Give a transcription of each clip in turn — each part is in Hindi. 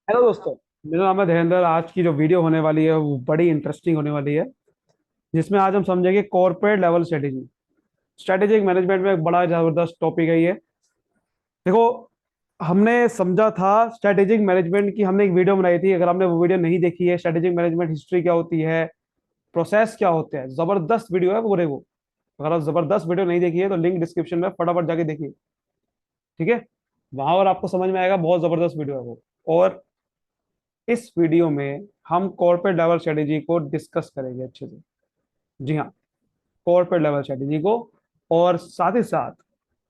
हेलो दोस्तों। मेरा नाम है धीरेन्द्र। आज की जो वीडियो होने वाली है वो बड़ी इंटरेस्टिंग होने वाली है, जिसमें आज हम समझेंगे corporate level strategy. Strategic management में एक बड़ा जबरदस्त टॉपिक है ये। देखो, हमने समझा था स्ट्रेटेजिक मैनेजमेंट की, हमने एक वीडियो बनाई थी। अगर आपने वो वीडियो नहीं देखी है, स्ट्रेटेजिक मैनेजमेंट हिस्ट्री क्या होती है, प्रोसेस क्या होते हैं, जबरदस्त वीडियो है पूरे वो। अगर आप जबरदस्त वीडियो नहीं देखी है तो लिंक डिस्क्रिप्शन में फटाफट जाके देखिए, ठीक है। वहां और आपको समझ में आएगा, बहुत जबरदस्त वीडियो है वो। और इस वीडियो में हम कॉर्पोरेट लेवल स्ट्रेटेजी को डिस्कस करेंगे अच्छे से। जी हाँ, कॉर्पोरेट लेवल स्ट्रेटेजी को। और साथ ही साथ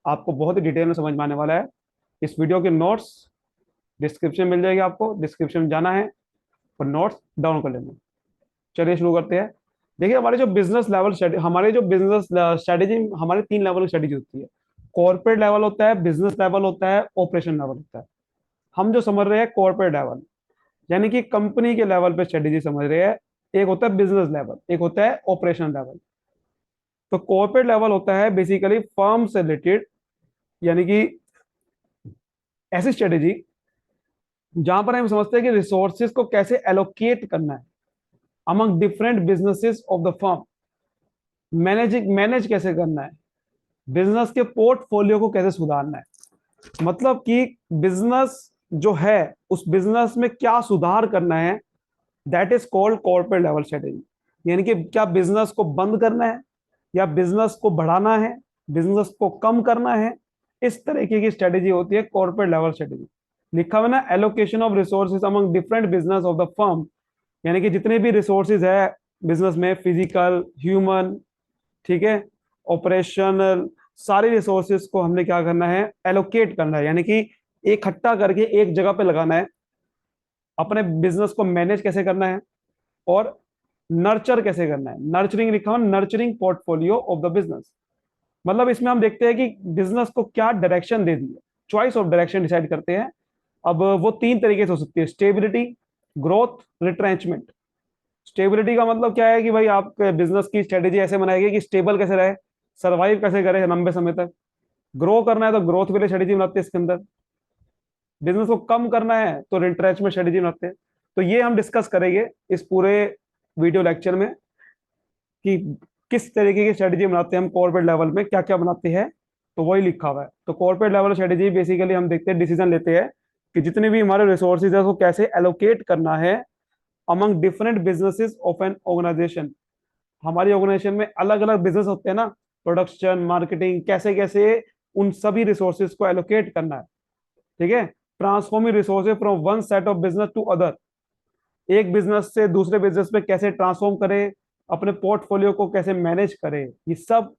आपको बहुत ही डिटेल में समझ में आने वाला है। इस वीडियो के नोट्स डिस्क्रिप्शन मिल जाएगी, आपको डिस्क्रिप्शन में जाना है और नोट्स डाउन कर लेना। चलिए शुरू करते हैं। देखिए, हमारे जो बिजनेस स्ट्रेटेजी, हमारे तीन लेवल की स्ट्रेटेजी होती है। कॉर्पोरेट लेवल होता है, बिजनेस लेवल होता है, ऑपरेशन लेवल होता है। हम जो समझ रहे हैं कॉर्पोरेट लेवल, यानी कि कंपनी के लेवल पे स्ट्रेटेजी समझ रहे हैं। एक होता है बिजनेस लेवल, एक होता है ऑपरेशन लेवल। तो कॉर्पोरेट लेवल होता है बेसिकली फर्म से रिलेटेड, यानी कि ऐसी स्ट्रेटेजी जहां पर हम समझते हैं कि रिसोर्सेज को कैसे एलोकेट करना है among different businesses of the firm. Manage कैसे करना है, बिजनेस के पोर्टफोलियो को कैसे सुधारना है। मतलब कि बिजनेस जो है, उस बिजनेस में क्या सुधार करना है, that is called corporate level strategy. यानी कि क्या बिजनेस को बंद करना है या बिजनेस को बढ़ाना है, बिजनेस को कम करना है। इस तरीके की स्ट्रेटेजी होती है कॉर्पोरेट लेवल स्ट्रेटेजी। लिखा हुआ ना, allocation of resources among different business of the firm. यानी कि जितने भी रिसोर्सेज है बिजनेस में, फिजिकल, ह्यूमन, ठीक है, ऑपरेशनल, सारे रिसोर्सेज को हमने क्या करना है, एलोकेट करना है। यानी कि इकट्ठा करके एक जगह पे लगाना है। अपने बिजनेस को मैनेज कैसे करना है और नर्चर कैसे करना है। नर्चरिंग लिखा हुआ, nurturing portfolio of the business. मतलब इसमें हम देखते हैं कि बिजनेस को क्या डायरेक्शन दे दी है, चॉइस ऑफ डायरेक्शन डिसाइड करते हैं। अब वो तीन तरीके से हो सकती है, स्टेबिलिटी, ग्रोथ, रिट्रेंचमेंट। स्टेबिलिटी का मतलब क्या है कि भाई आप बिजनेस की स्ट्रेटेजी ऐसे बनाएगी कि स्टेबल कैसे रहे, सर्वाइव कैसे करे लंबे समय तक। ग्रो करना है तो ग्रोथ के लिए स्ट्रेटेजी बनाते हैं इसके अंदर। बिजनेस को कम करना है तो रिट्रेंचमेंट स्ट्रेटेजी बनाते हैं। तो ये हम डिस्कस करेंगे इस पूरे वीडियो लेक्चर में कि किस तरीके की स्ट्रेटेजी बनाते हैं हम कॉर्पोरेट लेवल में, क्या क्या बनाते हैं। तो वही लिखा हुआ है। तो कॉर्पोरेट लेवल स्ट्रेटेजी बेसिकली हम देखते हैं, डिसीजन लेते हैं कि जितने भी हमारे रिसोर्सेज है उसको कैसे एलोकेट करना है among different businesses of an organisation. हमारी ऑर्गेनाइजेशन में अलग अलग बिजनेस होते हैं ना, प्रोडक्शन, मार्केटिंग, कैसे कैसे उन सभी रिसोर्सेज को एलोकेट करना है, ठीक है। Transforming resources from one set of business to other. एक बिजनेस से दूसरे बिजनेस में कैसे ट्रांसफॉर्म करें, अपने पोर्टफोलियो को कैसे मैनेज करें, ये सब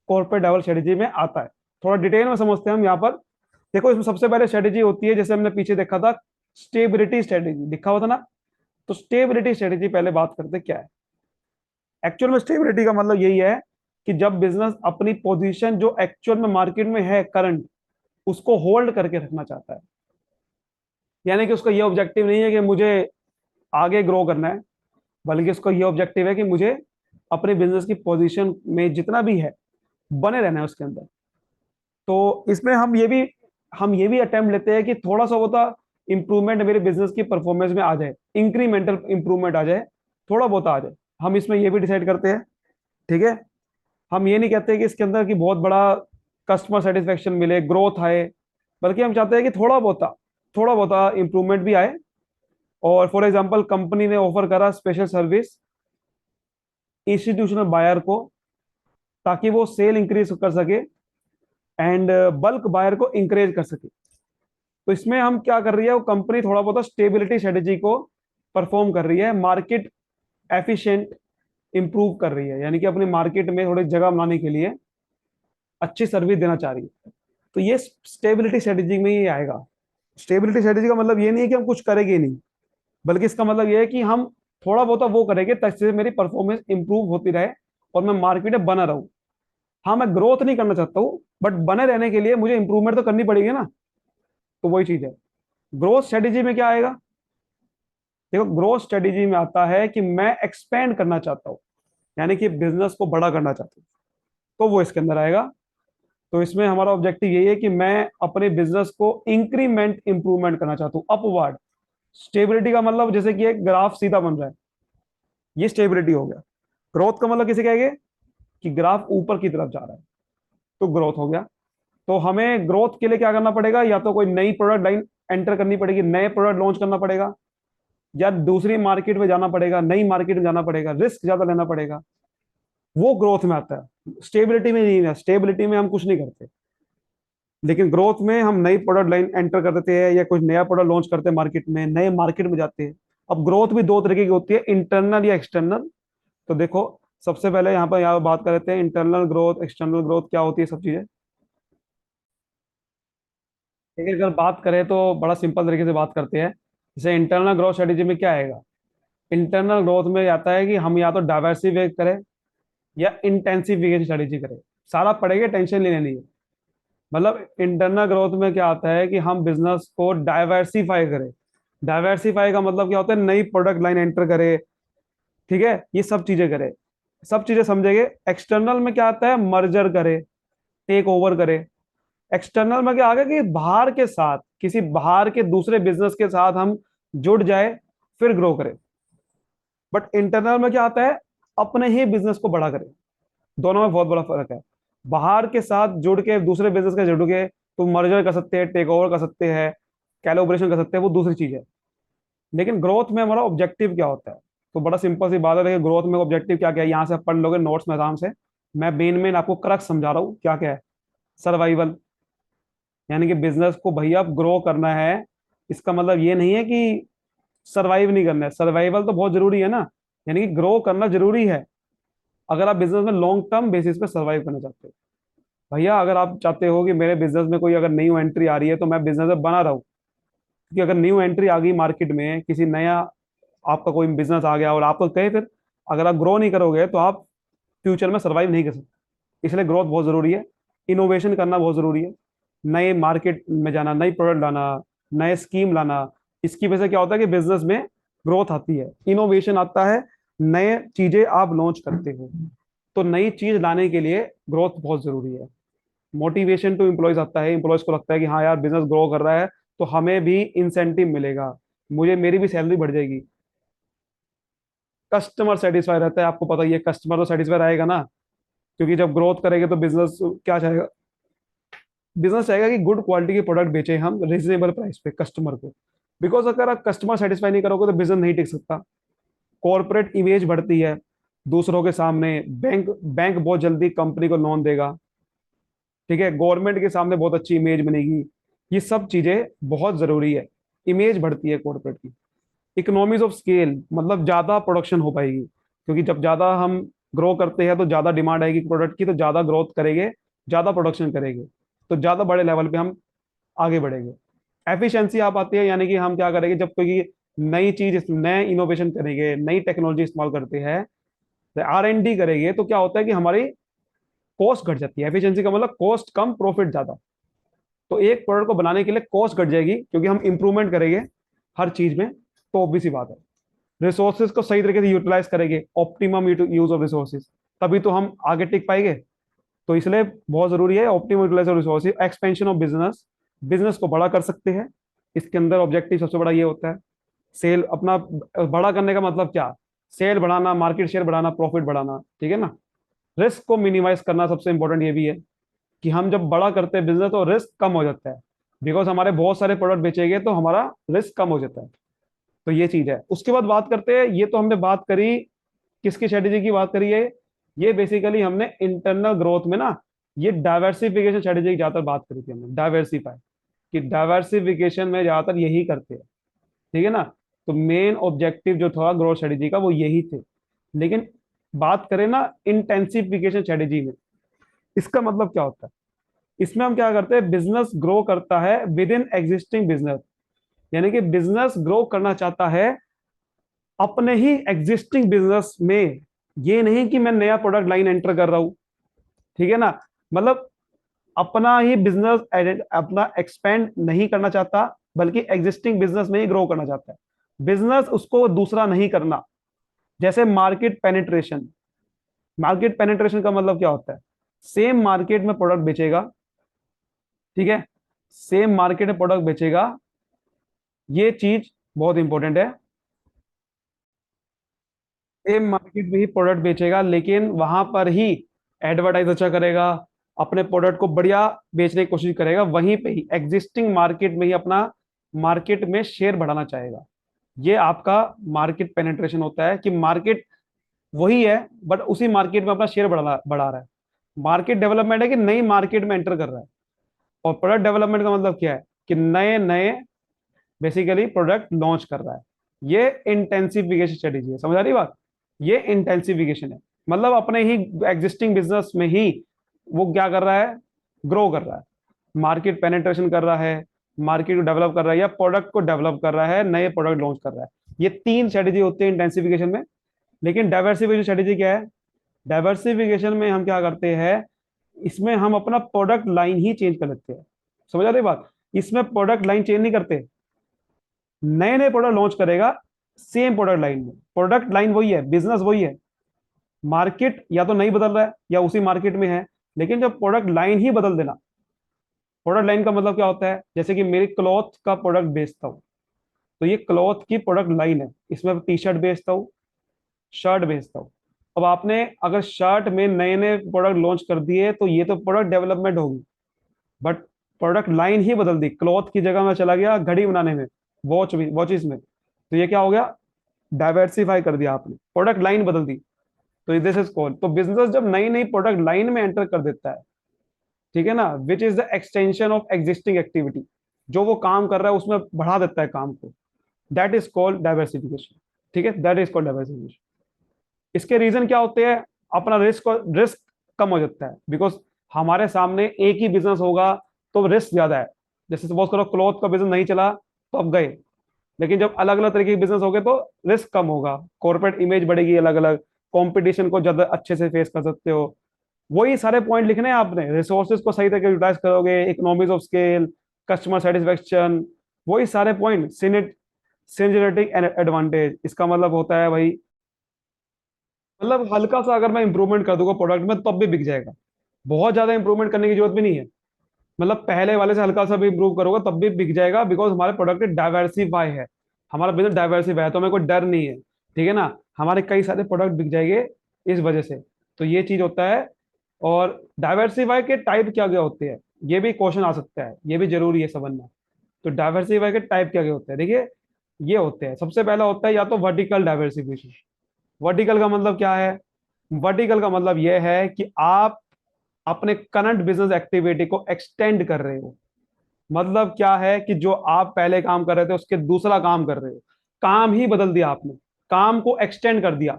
कॉर्पोरेट लेवल स्ट्रेटेजी में आता है। थोड़ा डिटेल में समझते हैं हम यहाँ पर। देखो, इसमें सबसे पहले स्ट्रेटेजी होती है, जैसे हमने पीछे देखा था, स्टेबिलिटी स्ट्रेटेजी लिखा हुआ था ना। तो स्टेबिलिटी स्ट्रेटेजी पहले बात करते हैं क्या है। एक्चुअल में स्टेबिलिटी का मतलब यही है कि जब बिजनेस अपनी पोजीशन जो एक्चुअल में मार्केट में है करंट, उसको होल्ड करके रखना चाहता है। यानी कि उसका ये ऑब्जेक्टिव नहीं है कि मुझे आगे ग्रो करना है, बल्कि उसका ये ऑब्जेक्टिव है कि मुझे अपने बिजनेस की पोजीशन में जितना भी है बने रहना है उसके अंदर। तो इसमें हम ये भी अटेम्प्ट लेते हैं कि थोड़ा सा होता इंप्रूवमेंट मेरे बिजनेस की परफॉर्मेंस में आ जाए, इंक्रीमेंटल इंप्रूवमेंट आ जाए, थोड़ा बहुत आ जाए। हम इसमें ये भी डिसाइड करते हैं, ठीक है। हम ये नहीं कहते कि इसके अंदर की बहुत बड़ा कस्टमर सेटिस्फेक्शन मिले, ग्रोथ आए, बल्कि हम चाहते हैं कि थोड़ा बहुत इंप्रूवमेंट भी आए। और फॉर एग्जांपल, कंपनी ने ऑफर करा स्पेशल सर्विस इंस्टीट्यूशनल बायर को, ताकि वो सेल इंक्रीज कर सके एंड बल्क बायर को इंकरेज कर सके। तो इसमें हम क्या कर रही है, वो कंपनी थोड़ा बहुत स्टेबिलिटी स्ट्रेटेजी को परफॉर्म कर रही है, मार्केट एफिशिएंट इंप्रूव कर रही है, यानी कि अपने मार्केट में थोड़ी जगह बनाने के लिए अच्छी सर्विस देना चाह रही है। तो ये स्टेबिलिटी स्ट्रेटेजी में ही आएगा। स्टेबिलिटी स्ट्रेटेजी का मतलब ये नहीं है कि हम कुछ करेंगे नहीं, बल्कि इसका मतलब ये है कि हम थोड़ा बहुत वो करेंगे ताकि मेरी परफॉर्मेंस इंप्रूव होती रहे और मैं मार्केट में बना रहूं। हाँ, मैं ग्रोथ नहीं करना चाहता हूँ, बट बने रहने के लिए मुझे इंप्रूवमेंट तो करनी पड़ेगी ना। तो वही चीज है। ग्रोथ स्ट्रेटेजी में क्या आएगा, देखो, ग्रोथ स्ट्रेटेजी में आता है कि मैं एक्सपेंड करना चाहता हूँ, यानी कि बिजनेस को बड़ा करना चाहता हूँ। तो वो इसके अंदर आएगा। तो इसमें हमारा ऑब्जेक्टिव यही है कि मैं अपने बिजनेस को इंक्रीमेंट इंप्रूवमेंट करना चाहता हूँ, अपवर्ड। स्टेबिलिटी का मतलब जैसे कि एक ग्राफ सीधा बन रहा है, ये स्टेबिलिटी हो गया। ग्रोथ का मतलब किसे कहेंगे कि ग्राफ ऊपर की तरफ जा रहा है, तो ग्रोथ हो गया। तो हमें ग्रोथ के लिए क्या करना पड़ेगा, या तो कोई नई प्रोडक्ट लाइन एंटर करनी पड़ेगी, नए प्रोडक्ट लॉन्च करना पड़ेगा, या दूसरी मार्केट में जाना पड़ेगा, नई मार्केट में जाना पड़ेगा, रिस्क ज्यादा लेना पड़ेगा। वो ग्रोथ में आता है, स्टेबिलिटी में नहीं है। स्टेबिलिटी में हम कुछ नहीं करते, लेकिन ग्रोथ में हम नई प्रोडक्ट लाइन एंटर कर देते हैं या कुछ नया प्रोडक्ट लॉन्च करते हैं मार्केट में, नए मार्केट में जाते हैं। अब ग्रोथ भी दो तरीके की होती है, इंटरनल या एक्सटर्नल। तो देखो, सबसे पहले यहाँ बात कर लेते हैं इंटरनल ग्रोथ, एक्सटर्नल ग्रोथ क्या होती है, सब चीजें। लेकिन अगर बात करें तो बड़ा सिंपल तरीके से बात करते हैं। जैसे इंटरनल ग्रोथ स्ट्रेटेजी में क्या आएगा, इंटरनल ग्रोथ में आता है कि हम या तो डाइवर्सिफाई करें या इंटेंसिफिकेशन स्ट्रेटेजी करें। सारा पढ़ेंगे, टेंशन लेने नहीं है। मतलब इंटरनल ग्रोथ में क्या आता है कि हम बिजनेस को डाइवर्सिफाई करें। डाइवर्सिफाई का मतलब क्या होता है, नई प्रोडक्ट लाइन एंटर करे, ठीक है, ये सब चीजें करे, सब चीजें समझेंगे। एक्सटर्नल में क्या आता है, मर्जर करे, टेक ओवर करे। एक्सटर्नल में क्या आ गया कि बाहर के साथ, किसी बाहर के दूसरे बिजनेस के साथ हम जुड़ जाए, फिर ग्रो करें। बट इंटरनल में क्या आता है, अपने ही बिजनेस को बड़ा करें। दोनों में बहुत बड़ा फर्क है। बाहर के साथ जुड़ के, दूसरे बिजनेस के जुड़ के तुम मर्जर कर सकते हैं, टेक ओवर कर सकते हैं, कैलोब्रेशन कर सकते हैं, वो दूसरी चीज है। लेकिन ग्रोथ में हमारा ऑब्जेक्टिव क्या होता है, तो बड़ा सिंपल सी बात है। देखिए ग्रोथ में ऑब्जेक्टिव क्या क्या है, यहाँ से आप पढ़ लोगे नोट्स में आराम से। मैं मेन मेन आपको क्रक्स समझा रहा हूँ, क्या क्या है। सर्वाइवल, यानी कि बिजनेस को भैया ग्रो करना है। इसका मतलब ये नहीं है कि सर्वाइव नहीं करना है, सर्वाइवल तो बहुत जरूरी है ना, यानी कि ग्रो करना जरूरी है। अगर आप बिजनेस में लॉन्ग टर्म बेसिस पे सर्वाइव करना चाहते हो, भैया अगर आप चाहते हो कि मेरे बिजनेस में कोई अगर न्यू एंट्री आ रही है तो मैं बिजनेस बना रहा हूँ, क्योंकि अगर न्यू एंट्री आ गई मार्केट में, किसी नया आपका कोई बिजनेस आ गया और आपको कहे, फिर अगर आप ग्रो नहीं करोगे तो आप फ्यूचर में सर्वाइव नहीं कर सकते। इसलिए ग्रोथ बहुत जरूरी है, इनोवेशन करना बहुत जरूरी है, नए मार्केट में जाना, नई प्रोडक्ट लाना, नए स्कीम लाना। इसकी वजह से क्या होता है कि बिजनेस में ग्रोथ आती है, इनोवेशन आता है, नए चीजें आप लॉन्च करते हो। तो नई चीज लाने के लिए ग्रोथ बहुत जरूरी है। मोटिवेशन टू एम्प्लॉयज आता है, एम्प्लॉयज को लगता है कि हाँ यार बिजनेस ग्रो कर रहा है तो हमें भी इंसेंटिव मिलेगा, मुझे मेरी भी सैलरी बढ़ जाएगी। कस्टमर सेटिस्फाई रहता है, आपको पता ही है, कस्टमर तो सेटिस्फाई रहेगा ना, क्योंकि जब ग्रोथ करेंगे तो बिजनेस क्या चाहेगा, बिजनेस चाहेगा कि गुड क्वालिटी के प्रोडक्ट बेचे हम रिजनेबल प्राइस पे कस्टमर को। बिकॉज अगर आप कस्टमर सेटिस्फाई नहीं करोगे तो बिजनेस नहीं टिक सकता। कॉर्पोरेट इमेज बढ़ती है दूसरों के सामने, बैंक बैंक बहुत जल्दी कंपनी को लोन देगा, ठीक है, गवर्नमेंट के सामने बहुत अच्छी इमेज बनेगी। ये सब चीजें बहुत जरूरी है, इमेज बढ़ती है कॉर्पोरेट की। इकोनॉमीज ऑफ स्केल, मतलब ज्यादा प्रोडक्शन हो पाएगी, क्योंकि जब ज्यादा हम ग्रो करते हैं तो ज्यादा डिमांड आएगी प्रोडक्ट की, तो ज्यादा ग्रोथ करेंगे, ज्यादा प्रोडक्शन करेंगे, तो ज्यादा बड़े लेवल पे हम आगे बढ़ेंगे। एफिशिएंसी आप आती है, यानी कि हम क्या करेंगे, जब कोई नई चीज, नए इनोवेशन करेंगे, नई टेक्नोलॉजी इस्तेमाल करते हैं, R&D करेंगे, तो क्या होता है कि हमारी कॉस्ट घट जाती है। एफिशिएंसी का मतलब कॉस्ट कम प्रॉफिट ज्यादा। तो एक प्रोडक्ट को बनाने के लिए कॉस्ट घट जाएगी, क्योंकि हम इंप्रूवमेंट करेंगे हर चीज में। तो ऑब्वियस सी बात है, रिसोर्सेज को सही तरीके से यूटिलाइज करेंगे, ऑप्टिमम यूज ऑफ रिसोर्सेज, तभी तो हम आगे टिक पाएंगे। तो इसलिए बहुत जरूरी है optimum utilisation of resources, expansion of business, business को बड़ा कर सकते हैं। इसके अंदर ऑब्जेक्टिव सबसे बड़ा ये होता है, सेल अपना बड़ा करने का मतलब क्या, सेल बढ़ाना, मार्केट शेयर बढ़ाना, प्रॉफिट बढ़ाना, ठीक है ना। रिस्क को मिनिमाइज करना, सबसे इंपॉर्टेंट ये भी है कि हम जब बड़ा करते हैं बिजनेस तो रिस्क कम हो जाता है, बिकॉज हमारे बहुत सारे प्रोडक्ट बेचेंगे तो हमारा रिस्क कम हो जाता है। तो ये चीज है। उसके बाद बात करते हैं, ये तो हमने बात करी, किसकी स्ट्रेटेजी की बात करी है, ये बेसिकली हमने इंटरनल ग्रोथ में ना, ये डाइवर्सिफिकेशन स्ट्रेटेजी की ज्यादातर बात करी थी हमने, डाइवर्सिफाई, कि डाइवर्सिफिकेशन में ज्यादातर यही करते हैं, ठीक है ना। तो मेन ऑब्जेक्टिव जो था ग्रोथ स्ट्रेटेजी का वो यही थे। लेकिन बात करें ना इंटेंसिफिकेशन स्ट्रेटेजी में, इसका मतलब क्या होता है, इसमें हम क्या करते हैं, बिजनेस ग्रो करता है विद इन एग्जिस्टिंग बिजनेस, यानी कि बिजनेस ग्रो करना चाहता है अपने ही एग्जिस्टिंग बिजनेस में। ये नहीं कि मैं नया प्रोडक्ट लाइन एंटर कर रहा हूं, ठीक है ना। मतलब अपना ही बिजनेस अपना एक्सपेंड नहीं करना चाहता, बल्कि एग्जिस्टिंग बिजनेस में ही ग्रो करना चाहता है। बिजनेस उसको दूसरा नहीं करना। जैसे मार्केट पेनिट्रेशन, मार्केट पेनिट्रेशन का मतलब क्या होता है, सेम मार्केट में प्रोडक्ट बेचेगा, ठीक है, सेम मार्केट में प्रोडक्ट बेचेगा, ये चीज बहुत इंपॉर्टेंट है। सेम मार्केट में ही प्रोडक्ट बेचेगा, लेकिन वहां पर ही एडवर्टाइज अच्छा करेगा, अपने प्रोडक्ट को बढ़िया बेचने की कोशिश करेगा, वहीं पे ही एग्जिस्टिंग मार्केट में ही अपना मार्केट में शेयर बढ़ाना चाहेगा। ये आपका मार्केट पेनिट्रेशन होता है कि मार्केट वही है, बट उसी मार्केट में अपना शेयर बढ़ा बढ़ा रहा है। मार्केट डेवलपमेंट है कि नई मार्केट में एंटर कर रहा है। और प्रोडक्ट डेवलपमेंट का मतलब क्या है कि नए नए बेसिकली प्रोडक्ट लॉन्च कर रहा है। ये इंटेंसिफिकेशन स्ट्रेटेजी है, समझ आ रही बात? ये इंटेंसिफिकेशन है, मतलब अपने ही एग्जिस्टिंग बिजनेस में ही वो क्या कर रहा है, ग्रो कर रहा है, मार्केट पेनिट्रेशन कर रहा है, मार्केट को डेवलप कर रहा है, या प्रोडक्ट को डेवलप कर रहा है, नए प्रोडक्ट लॉन्च कर रहा है। ये तीन स्ट्रेटेजी होती है इंटेंसिफिकेशन में। लेकिन डाइवर्सिफिकेशन स्ट्रेटेजी क्या है? डाइवर्सिफिकेशन में हम क्या करते हैं, इसमें हम अपना प्रोडक्ट लाइन ही चेंज कर लेते हैं। समझ आ रही बात? इसमें प्रोडक्ट लाइन चेंज नहीं करते, नए नए प्रोडक्ट लॉन्च करेगा सेम प्रोडक्ट लाइन में। प्रोडक्ट लाइन वही है, बिजनेस वही है, मार्केट या तो नहीं बदल रहा है या उसी मार्केट में है। लेकिन जब प्रोडक्ट लाइन ही बदल देना, प्रोडक्ट लाइन का मतलब क्या होता है, जैसे कि मेरी क्लॉथ का प्रोडक्ट बेचता हूँ, तो ये क्लॉथ की प्रोडक्ट लाइन है, इसमें टी शर्ट बेचता हूँ, शर्ट बेचता हूँ। अब आपने अगर शर्ट में नए नए प्रोडक्ट लॉन्च कर दिए तो ये तो प्रोडक्ट डेवलपमेंट होगी, बट प्रोडक्ट लाइन ही बदल दी, क्लॉथ की जगह में चला गया घड़ी बनाने में, वॉचेस में, तो ये क्या हो गया, डाइवर्सिफाई कर दिया आपने, प्रोडक्ट लाइन बदल दी। तो दिस इज कॉल्ड, तो बिजनेस जब नई नई प्रोडक्ट लाइन में एंटर कर देता है, ठीक है ना, which is the extension of existing activity, जो वो काम कर रहा है उसमें बढ़ा देता है काम को, दैट इज कॉल्ड डाइवर्सिफिकेशन। ठीक है, दैट इज कॉल्ड डाइवर्सिफिकेशन। इसके रीजन क्या होते हैं, अपना रिस्क कम हो जाता है, बिकॉज हमारे सामने एक ही बिजनेस होगा तो रिस्क ज्यादा है। जैसे सपोज करो क्लॉथ का बिजनेस नहीं चला तो अब गए, लेकिन जब अलग अलग तरीके के बिजनेस हो गए तो रिस्क कम होगा, कॉर्पोरेट इमेज बढ़ेगी, अलग अलग कंपटीशन को ज्यादा अच्छे से फेस कर सकते हो। वही सारे पॉइंट लिखने हैं आपने, रिसोर्सेज को सही तरीके यूटिलाइज करोगे, economies of scale, customer satisfaction, वही सारे पॉइंट, सिनर्जेटिक एडवांटेज, इसका मतलब होता है भाई, मतलब हल्का सा अगर मैं इंप्रूवमेंट कर दूंगा प्रोडक्ट में तब भी बिक जाएगा, बहुत ज्यादा इंप्रूवमेंट करने की जरूरत भी नहीं है, मतलब पहले वाले से हल्का सा भी इंप्रूव करोगे तब भी बिक जाएगा, बिकॉज हमारे प्रोडक्ट डाइवर्सिफाई है, हमारा बिजनेस डाइवर्सिफाई है, तो हमें कोई डर नहीं है। ठीक है ना, हमारे कई सारे प्रोडक्ट बिक जाएंगे इस वजह से। तो ये चीज होता है। और डाइवर्सिफाई के टाइप क्या क्या होते हैं, ये भी क्वेश्चन आ सकता है, ये भी जरूरी है समझना। तो डाइवर्सिफाई के टाइप क्या क्या होते हैं, देखिए, ये होते हैं, सबसे पहला होता है या तो वर्टिकल डाइवर्सिफिकेशन। वर्टिकल का मतलब क्या है? वर्टिकल का मतलब यह है कि आप अपने करंट बिजनेस एक्टिविटी को एक्सटेंड कर रहे हो। मतलब क्या है कि जो आप पहले काम कर रहे थे उसके दूसरा काम कर रहे हो, काम ही बदल दिया आपने, काम को एक्सटेंड कर दिया,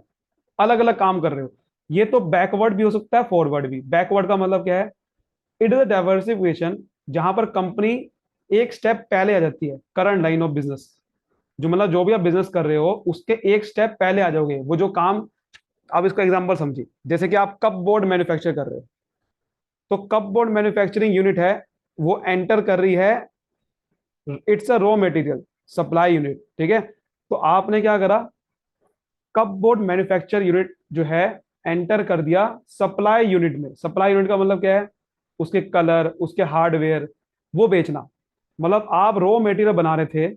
अलग अलग काम कर रहे हो। ये तो बैकवर्ड भी हो सकता है, फॉरवर्ड भी। बैकवर्ड का मतलब क्या है? इट इज अ डाइवर्सिफिकेशन जहां पर कंपनी एक स्टेप पहले आ जाती है करंट लाइन ऑफ बिजनेस, जो मतलब जो भी आप बिजनेस कर रहे हो उसके एक स्टेप पहले आ जाओगे, वो जो काम। आप इसका एग्जांपल समझिए, जैसे कि आप कप बोर्ड मैन्युफैक्चर कर रहे हो, तो कप बोर्ड मैन्युफैक्चरिंग यूनिट है, वो एंटर कर रही है, it's a raw material supply unit, ठीक है। तो आपने क्या करा, कप बोर्ड मैन्युफैक्चर यूनिट जो है एंटर कर दिया सप्लाई यूनिट में। सप्लाई यूनिट का मतलब क्या है? उसके कलर, उसके हार्डवेयर, वो बेचना। मतलब आप रॉ मटेरियल बना रहे थे,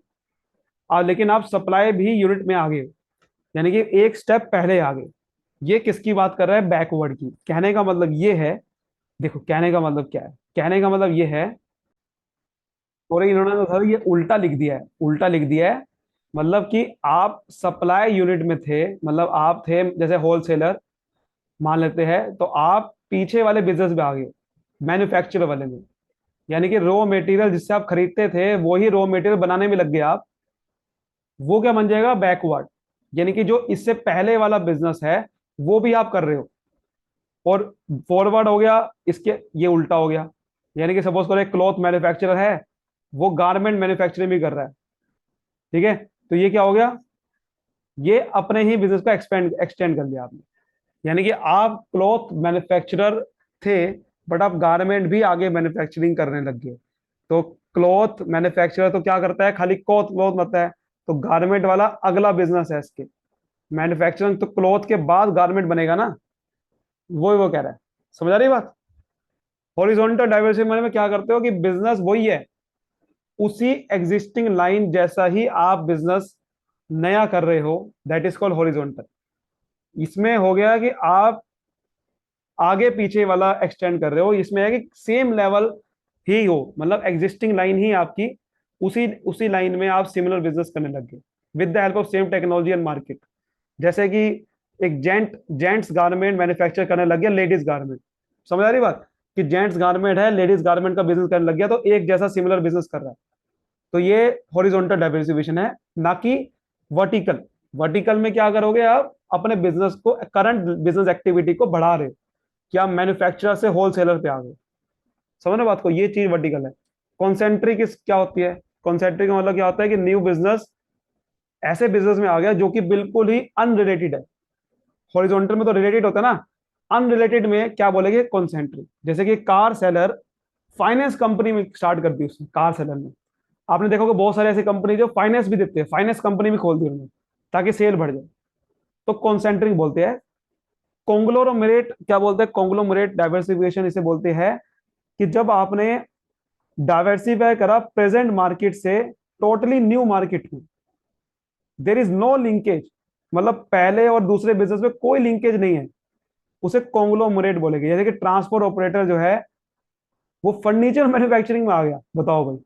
लेकिन आप सप्लाई भी यूनिट में आ गए, यानी कि एक स्टेप पहले आ गए। ये किसकी बात कर रहा है? बैकवर्ड की। कहने का मतलब ये है, देखो कहने का मतलब क्या है, कहने का मतलब ये है, और इन्होंने तो सर ये उल्टा लिख दिया है, उल्टा लिख दिया है। मतलब कि आप सप्लाई यूनिट में थे, मतलब आप थे जैसे होलसेलर मान लेते हैं, तो आप पीछे वाले बिजनेस में आ गए, मैन्युफैक्चरर वाले में। यानी कि रॉ मटेरियल जिससे आप खरीदते थे वही रॉ मटेरियल बनाने में लग गए आप, वो क्या बन जाएगा? बैकवर्ड। यानी कि जो इससे पहले वाला बिजनेस है वो भी आप कर रहे हो, और फॉरवर्ड हो गया इसके, ये उल्टा हो गया। यानी कि सपोज करो एक क्लॉथ मैन्युफैक्चरर है, वो गारमेंट मैन्युफैक्चरिंग भी कर रहा है, ठीक है। तो ये क्या हो गया, ये अपने ही बिजनेस को एक्सटेंड कर लिया आपने। यानी कि आप क्लॉथ मैन्युफैक्चरर थे, बट आप गारमेंट भी आगे मैन्युफैक्चरिंग करने लग गए। तो क्लॉथ मैन्युफैक्चरर तो क्या करता है, खाली क्लॉथ क्लॉथ बनता है, तो गारमेंट वाला अगला बिजनेस है इसके, मैन्युफैक्चरिंग तो क्लॉथ के बाद गारमेंट बनेगा ना, वो कह रहा है। समझ आ रही बात? हॉरिजॉन्टल डाइवर्सिटी में क्या करते हो कि बिजनेस वही है, उसी एग्जिस्टिंग लाइन जैसा ही आप बिजनेस नया कर रहे हो, दैट इज कॉल्ड हॉरिजॉन्टल। इसमें हो गया कि आप आगे पीछे वाला एक्सटेंड कर रहे हो, इसमें है कि सेम लेवल ही हो, मतलब एग्जिस्टिंग लाइन ही आपकी, उसी उसी लाइन में आप सिमिलर बिजनेस करने लग गए with the help of same technology and market. जैसे कि एक जेंट्स गारमेंट मैन्युफैक्चर करने लग गया लेडीज गारमेंट, समझ आ रही बात, कि जेंट्स गारमेंट है, लेडीज गारमेंट का बिजनेस करने लग गया, तो एक जैसा सिमिलर बिजनेस कर रहा है। तो ये हॉरिजॉन्टल डाइवर्सिफिकेशन है, ना कि वर्टिकल। वर्टिकल में क्या करोगे, आप अपने बिजनेस को, करंट बिजनेस एक्टिविटी को बढ़ा रहे हो, कि आप मैन्युफैक्चरर से होलसेलर पे आ गए। समझ रहे बात को, ये चीज वर्टिकल है। कॉन्सेंट्रिक क्या होती है, कॉन्सेंट्रिक का मतलब क्या होता है कि न्यू बिजनेस ऐसे बिजनेस में आ गया जो कि बिल्कुल ही अनरिलेटेड है। हॉरिजॉन्टल में तो रिलेटेड होता है ना, अनरिलेटेड में क्या बोलेंगे, कॉन्सेंट्रिक। जैसे कि कार सेलर फाइनेंस कंपनी में स्टार्ट कर दी उसने, कार सेलर ने, आपने देखोगे बहुत सारी ऐसी कंपनी जो फाइनेंस भी देते हैं, फाइनेंस कंपनी भी खोल दी उन्होंने ताकि सेल बढ़ जाए, तो कॉन्सेंट्रिक बोलते हैं। कॉन्ग्लोमरेट क्या बोलते हैं, कॉन्ग्लोमरेट डाइवर्सिफिकेशन इसे बोलते हैं, कि जब आपने डाइवर्सिफाई करा प्रेजेंट मार्केट से टोटली न्यू मार्केट में, देर इज नो लिंकेज, मतलब पहले और दूसरे बिजनेस में कोई लिंकेज नहीं है, उसे कॉन्ग्लोमरेट बोलेंगे। जैसे कि ट्रांसपोर्ट ऑपरेटर जो है वो फर्नीचर मैन्युफैक्चरिंग में आ गया, बताओ भाई,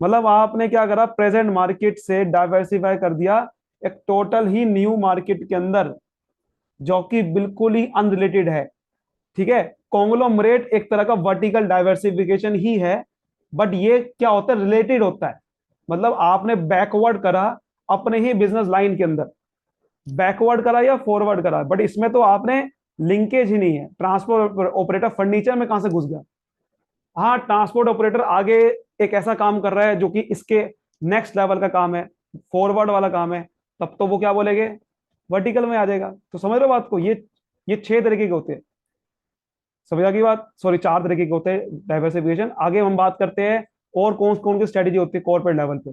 मतलब आपने क्या करा, प्रेजेंट मार्केट से डाइवर्सिफाई कर दिया एक टोटल ही न्यू मार्केट के अंदर, जो कि बिल्कुल ही अनरिलेटेड है। ठीक है, कॉन्ग्लोमरेट एक तरह का वर्टिकल डाइवर्सिफिकेशन ही है, बट ये क्या होता है, रिलेटेड होता है। मतलब आपने बैकवर्ड करा अपने ही बिजनेस लाइन के अंदर, बैकवर्ड करा या फॉरवर्ड करा, बट इसमें तो आपने लिंकेज ही नहीं है। ट्रांसपोर्ट ऑपरेटर फर्नीचर में कहां से घुस गया, हाँ ट्रांसपोर्ट ऑपरेटर आगे एक ऐसा काम कर रहा है जो कि इसके नेक्स्ट लेवल का काम है, फॉरवर्ड वाला काम है, तब तो वो क्या बोलेंगे, वर्टिकल में आ जाएगा। तो समझ रहे हो बात को, ये 6 तरीके के होते हैं, समझा की बात, सॉरी 4 तरीके के होते हैं डाइवर्सिफिकेशन। आगे हम बात करते हैं और कौन कौन की स्ट्रेटेजी होती है कॉर्पोरेट लेवल पे,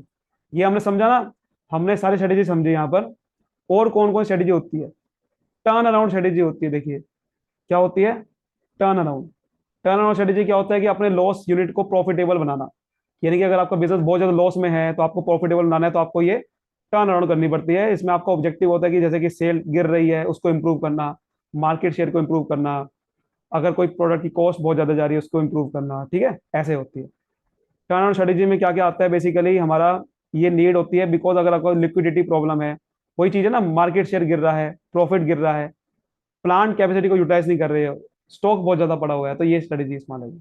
ये हमने समझा ना, हमने सारी स्ट्रेटेजी समझी यहाँ पर। और कौन कौन स्ट्रेटेजी होती है, टर्न अराउंड स्ट्रेटेजी होती है। देखिए क्या होती है, turn around. Turn around strategy क्या होता है कि अपने लॉस यूनिट को प्रॉफिटेबल बनाना, यानी कि अगर आपका बिजनेस बहुत ज्यादा लॉस में है तो आपको प्रॉफिटेबल बनाना है, तो आपको ये टर्न अराउंड करनी पड़ती है। इसमें आपका ऑब्जेक्टिव होता है कि जैसे कि सेल गिर रही है उसको इंप्रूव करना, मार्केट शेयर को इंप्रूव करना, अगर कोई प्रोडक्ट की कॉस्ट बहुत ज्यादा जा रही है उसको इंप्रूव करना, ठीक है, ऐसे होती है। टर्न अराउंड स्ट्रेटेजी में क्या क्या आता है, बेसिकली हमारा ये नीड होती है, बिकॉज अगर आपको लिक्विडिटी प्रॉब्लम है, वही चीज है ना, मार्केट शेयर गिर रहा है, प्रॉफिट गिर रहा है, प्लांट कैपेसिटी को यूटिलाइज नहीं कर रहे हो, स्टॉक बहुत ज्यादा पड़ा हुआ है, तो ये स्ट्रेटेजी इस्तेमाल है।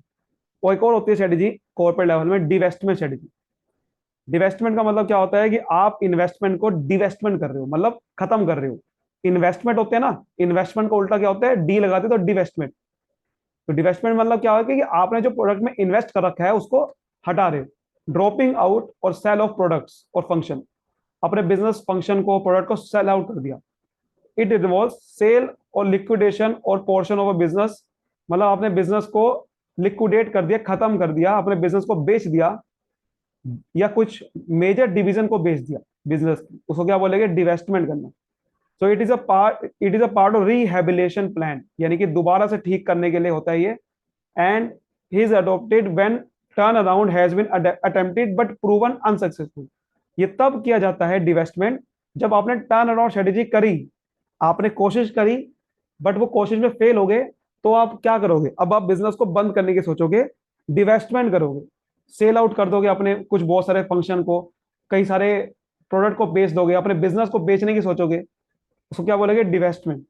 और एक और होती है स्ट्रेटेजी कॉर्पोरेट लेवल में, डिवेस्टमेंट स्ट्रेटेजी। डिवेस्टमेंट का मतलब क्या होता है कि आप इन्वेस्टमेंट को डिवेस्टमेंट कर रहे हो, मतलब खत्म कर रहे हो। इन्वेस्टमेंट होते हैं ना, इन्वेस्टमेंट का उल्टा क्या होता है, डी लगाते तो डिवेस्टमेंट। तो डिवेस्टमेंट मतलब क्या होगा कि आपने जो प्रोडक्ट में इन्वेस्ट कर रखा है उसको हटा रहे हो, ड्रॉपिंग आउट और सेल ऑफ प्रोडक्ट्स और फंक्शन, अपने बिजनेस फंक्शन को, प्रोडक्ट को सेल आउट कर दिया। इट इन्वॉल्व सेल और लिक्विडेशन और पोर्शन ऑफ अ बिजनेस, मतलब आपने बिजनेस को लिक्विडेट कर दिया, खत्म कर दिया, अपने बिजनेस को बेच दिया, या कुछ मेजर डिवीजन को बेच दिया बिजनेस, उसको क्या बोलेंगे, डिवेस्टमेंट करना। So it is a part of rehabilitation plan, यानी कि दोबारा से ठीक करने के लिए होता है ये। And he is adopted when turn around has been attempted but proven unsuccessful. ये तब किया जाता है डिवेस्टमेंट जब आपने टर्न अराउंड स्ट्रेटेजी करी, आपने कोशिश करी, बट वो कोशिश में फेल हो गए, तो आप क्या करोगे, अब आप बिजनेस को बंद करने की सोचोगे, डिवेस्टमेंट करोगे, सेल आउट कर दोगे अपने कुछ बहुत सारे फंक्शन को, कई सारे प्रोडक्ट को बेच दोगे, अपने बिजनेस को बेचने की सोचोगे, उसको क्या बोलेंगे, डिवेस्टमेंट।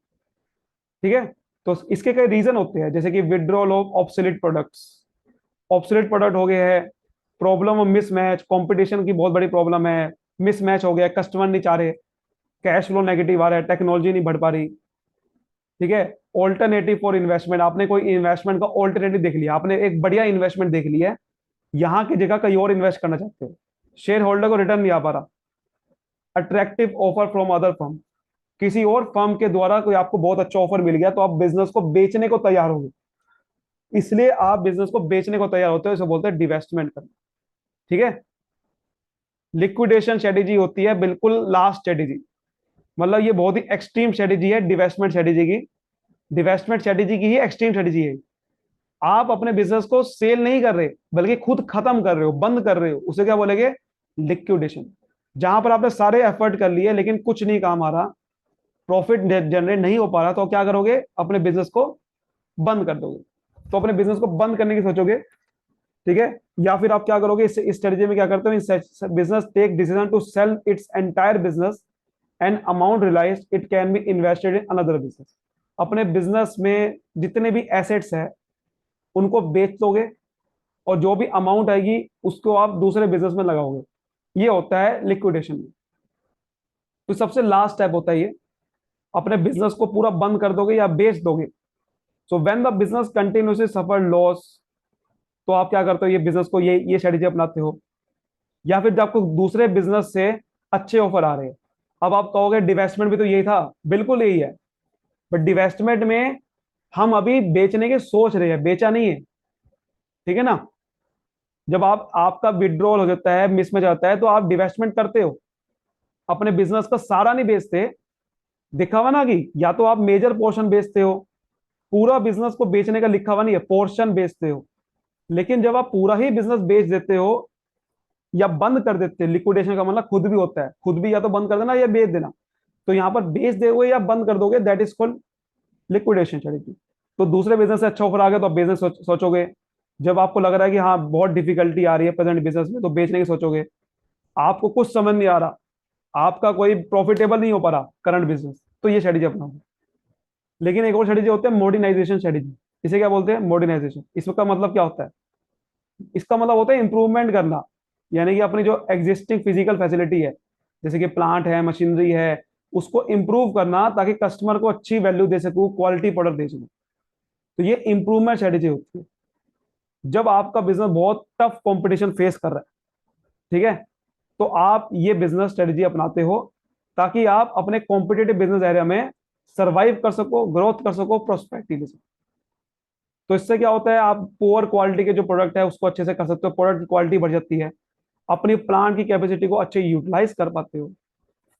ठीक है, तो इसके कई रीजन होते हैं, जैसे कि withdrawal of obsolete products, obsolete product हो गए हैं, प्रॉब्लम ऑफ मिसमैच, कंपटीशन की बहुत बड़ी प्रॉब्लम है, मिसमैच हो गया, कस्टमर नहीं चाह रहे, कैश फ्लो नेगेटिव आ रहा है, टेक्नोलॉजी नहीं बढ़ पा रही। ठीक है, ऑल्टरनेटिव फॉर इन्वेस्टमेंट, आपने कोई इन्वेस्टमेंट का ऑल्टरनेटिव देख लिया, आपने एक बढ़िया इन्वेस्टमेंट देख लिया है, यहाँ की जगह कहीं और इन्वेस्ट करना चाहते हो, शेयर होल्डर को रिटर्न नहीं आ पा रहा, attractive offer from other firm, किसी और फर्म के द्वारा कोई आपको बहुत अच्छा ऑफर मिल गया, तो आप बिजनेस को बेचने को तैयार होगे, इसलिए आप बिजनेस को बेचने को तैयार होते हो, इसे बोलते हैं डिवेस्टमेंट करना। ठीक है, लिक्विडेशन स्ट्रेटेजी होती है बिल्कुल लास्ट स्ट्रेटेजी, मतलब ये बहुत ही एक्सट्रीम स्ट्रेटेजी है डिवेस्टमेंट स्ट्रेटेजी की, डिवेस्टमेंट स्ट्रेटेजी की ही एक्सट्रीम स्ट्रेटेजी है। आप अपने बिजनेस को सेल नहीं कर रहे बल्कि खुद खत्म कर रहे हो, बंद कर रहे हो, उसे क्या बोलेंगे? लिक्विडेशन। जहां पर आपने सारे एफर्ट कर लिए लेकिन कुछ नहीं काम आ रहा, प्रॉफिट जनरेट नहीं हो पा रहा, तो क्या करोगे? अपने बिजनेस को बंद कर दोगे। तो अपने बिजनेस को बंद करने की सोचोगे, ठीक है? या फिर आप क्या करोगे? इस स्ट्रेटेजी में क्या करते हो? Business take decision to sell its entire business and amount realise it can be invested in another business. अपने बिजनेस में जितने भी एसेट्स है उनको बेच दोगे, और जो भी अमाउंट आएगी उसको आप दूसरे बिजनेस में लगाओगे। ये होता है लिक्विडेशन में। तो सबसे लास्ट स्टेप होता है ये, अपने बिजनेस को पूरा बंद कर दोगे या बेच दोगे। So when the business continuously suffer loss, तो आप क्या करते हो? ये बिजनेस को ये स्ट्रेटेजी अपनाते हो। या फिर जब आपको दूसरे बिजनेस से अच्छे ऑफर आ रहे हैं, अब आप कहोगे डिवेस्टमेंट भी तो यही था, बिल्कुल यही है, बट डिवेस्टमेंट में हम अभी बेचने की सोच रहे हैं, बेचा नहीं है, ठीक है ना? जब आपका विड्रॉल हो जाता है, मिस में जाता है, तो आप डिवेस्टमेंट करते हो, अपने बिजनेस का सारा नहीं बेचते। देखा हुआ ना कि या तो आप मेजर पोर्शन बेचते हो, पूरा बिजनेस को बेचने का लिखा हुआ नहीं है, पोर्शन बेचते हो। लेकिन जब आप पूरा ही बिजनेस बेच देते हो या बंद कर देते हैं, लिक्विडेशन का मतलब खुद भी होता है, खुद भी या तो बंद कर देना या बेच देना। तो यहां पर बेच दोगे या बंद कर दोगे, that is called liquidation strategy. तो दूसरे बिजनेस से अच्छा ऑफर आ गया तो आप बिजनेस सोचोगे। जब आपको लग रहा है कि हाँ बहुत डिफिकल्टी आ रही है प्रेजेंट बिजनेस में, तो बेचने की सोचोगे। आपको कुछ समझ नहीं आ रहा, आपका कोई प्रॉफिटेबल नहीं हो पा रहा करंट बिजनेस, तो ये स्ट्रेटेजी अपनाओगे। लेकिन एक और स्ट्रेटेजी होती है मॉडर्नाइजेशन स्ट्रेटेजी। इसे क्या बोलते हैं? मॉडर्नाइजेशन। इसका मतलब क्या होता है? इसका मतलब होता है इंप्रूवमेंट करना। यानी कि अपनी जो एग्जिस्टिंग फिजिकल फैसिलिटी है, जैसे कि प्लांट है, मशीनरी है, उसको इंप्रूव करना ताकि कस्टमर को अच्छी वैल्यू दे सकूं, क्वालिटी प्रोडक्ट दे सकूं। तो ये इंप्रूवमेंट स्ट्रेटेजी होती है जब आपका बिजनेस बहुत टफ कंपटीशन फेस कर रहा है, ठीक है? तो आप ये बिजनेस स्ट्रेटेजी अपनाते हो ताकि आप अपने कॉम्पिटेटिव बिजनेस एरिया में सरवाइव कर सको, ग्रोथ कर सको, प्रोस्पेक्टिव। तो इससे क्या होता है? आप पुअर क्वालिटी के जो प्रोडक्ट है उसको अच्छे से कर सकते हो, प्रोडक्ट की क्वालिटी बढ़ जाती है, अपनी प्लांट की कैपेसिटी को अच्छे यूटिलाइज कर पाते हो,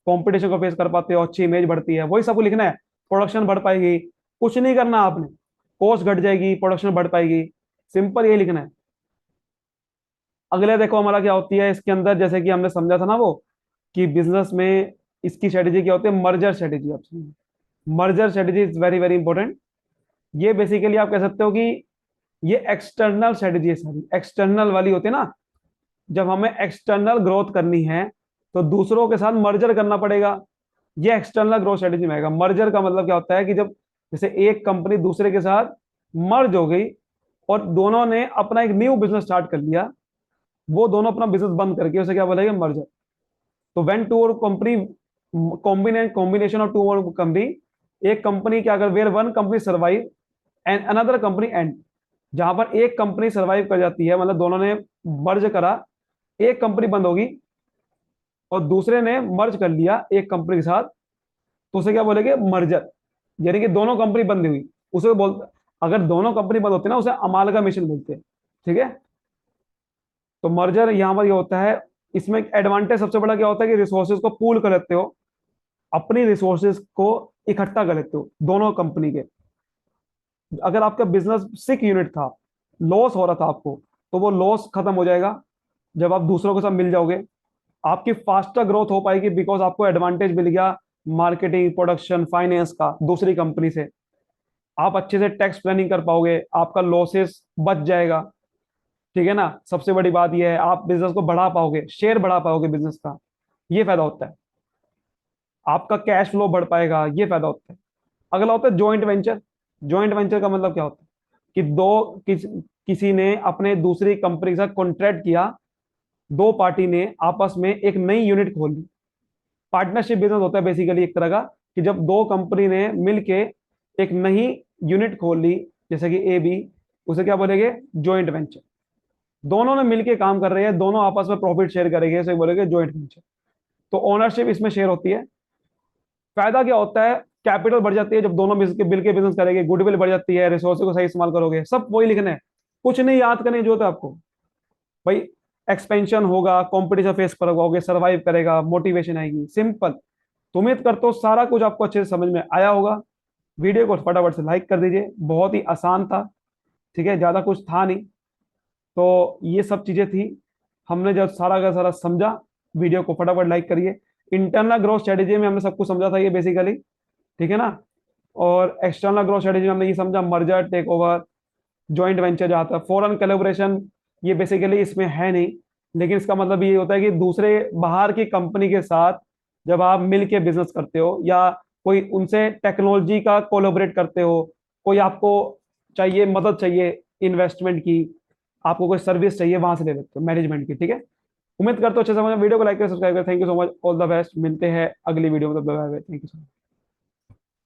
कंपटीशन को फेस कर पाते हो, अच्छी इमेज बढ़ती है। वही सबको लिखना है, प्रोडक्शन बढ़ पाएगी, कुछ नहीं करना आपने, कॉस्ट घट जाएगी, प्रोडक्शन बढ़ पाएगी, सिंपल यही लिखना है। अगले देखो हमारा क्या होती है इसके अंदर, जैसे कि हमने समझा था ना वो, कि बिजनेस में इसकी स्ट्रेटेजी क्या होती है? Merger strategy. आप merger strategy is very very important. ये बेसिकली आप कह सकते हो कि ये एक्सटर्नल स्ट्रेटेजी है, सारी एक्सटर्नल वाली होती है ना। जब हमें एक्सटर्नल ग्रोथ करनी है तो दूसरों के साथ मर्जर करना पड़ेगा। ये एक्सटर्नल ग्रोथ स्ट्रेटेजी में आएगा। मर्जर का मतलब क्या होता है? कि जब जैसे एक कंपनी दूसरे के साथ मर्ज हो गई और दोनों ने अपना एक न्यू बिजनेस स्टार्ट कर लिया, वो दोनों अपना बिजनेस बंद करके, उसे क्या बोलेंगे? मर्जर। तो व्हेन टू और कंपनी कॉम्बिनेशन ऑफ टू और कंपनी, एक कंपनी क्या कर, where one company survive and another company end. जहां पर एक कंपनी सर्वाइव कर जाती है, मतलब दोनों ने मर्ज करा, एक कंपनी बंद होगी और दूसरे ने मर्ज कर लिया एक कंपनी के साथ, तो उसे क्या बोलेंगे? मर्जर। यानी कि दोनों कंपनी बंद हुई, उसे बोल, अगर दोनों कंपनी बंद होती है ना, उसे अमालगमेशन बोलते हैं, ठीक है? तो मर्जर यहां पर ये होता है। इसमें एडवांटेज सबसे बड़ा क्या होता है? कि रिसोर्सेज को पूल कर लेते हो, अपनी रिसोर्सेज को इकट्ठा कर लेते हो दोनों कंपनी के। अगर आपका बिजनेस सिक यूनिट था, लॉस हो रहा था आपको, तो वो लॉस खत्म हो जाएगा जब आप दूसरों के साथ मिल जाओगे। आपकी फास्टर ग्रोथ हो पाएगी बिकॉज आपको एडवांटेज मिल गया मार्केटिंग, प्रोडक्शन, फाइनेंस का दूसरी कंपनी से। आप अच्छे से टैक्स प्लानिंग कर पाओगे, आपका लॉसेस बच जाएगा, ठीक है ना? सबसे बड़ी बात यह है, आप बिजनेस को बढ़ा पाओगे, शेयर बढ़ा पाओगे बिजनेस का, ये फायदा होता है। आपका कैश फ्लो बढ़ पाएगा, ये फायदा होता है। अगला होता है जॉइंट वेंचर। जॉइंट वेंचर का मतलब क्या होता है? कि किसी ने अपने दूसरी कंपनी के साथ कॉन्ट्रैक्ट किया, दो पार्टी ने आपस में एक नई यूनिट खोल ली। पार्टनरशिप बिजनेस होता है बेसिकली एक तरह का, कि जब दो कंपनी ने मिलके एक नई यूनिट खोल ली, जैसे कि ए बी, उसे क्या बोलेंगे? Joint venture. दोनों ने मिलके काम कर रहे हैं, दोनों आपस में प्रॉफिट शेयर करेंगे, इसे बोलेंगे जॉइंट वेंचर। तो ओनरशिप इसमें शेयर होती है। फायदा क्या होता है? कैपिटल बढ़ जाती है जब दोनों मिल के बिजनेस करेंगे, गुडविल बढ़ जाती है, रिसोर्स को सही इस्तेमाल करोगे, सब वही लिखना है, कुछ नहीं याद करने की जरूरत है आपको भाई। एक्सपेंशन होगा, कंपटीशन फेस करोगे, सर्वाइव करेगा, मोटिवेशन आएगी, सिंपल। तो उम्मीद करता हूँ सारा कुछ आपको अच्छे से समझ में आया होगा। वीडियो को फटाफट से लाइक कर दीजिए, बहुत ही आसान था, ठीक है, ज्यादा कुछ था नहीं। तो ये सब चीजें थी। हमने जब सारा का सारा समझा, वीडियो को फटाफट लाइक करिए। इंटरनल ग्रोथ स्ट्रेटेजी में हमने सब कुछ समझा था ये बेसिकली, ठीक है ना। और एक्सटर्नल ग्रोथ स्ट्रेटेजी में हमने ये समझा merger, take over, joint venture जो आता है, फॉरेन कोलैबोरेशन, ये बेसिकली इसमें है नहीं। लेकिन इसका मतलब ये होता है कि दूसरे बाहर की कंपनी के साथ जब आप मिल के बिजनेस करते हो, या कोई उनसे टेक्नोलॉजी का कोलैबोरेट करते हो, कोई आपको चाहिए, मदद चाहिए इन्वेस्टमेंट की, आपको कोई सर्विस चाहिए, वहां से ले सकते हो मैनेजमेंट की, ठीक है। उम्मीद करता हूँ अच्छे समझ, वीडियो को लाइक करें, सब्सक्राइब करें। Thank you so much, all the best, मिलते हैं अगली वीडियो में, bye bye, thank you so much.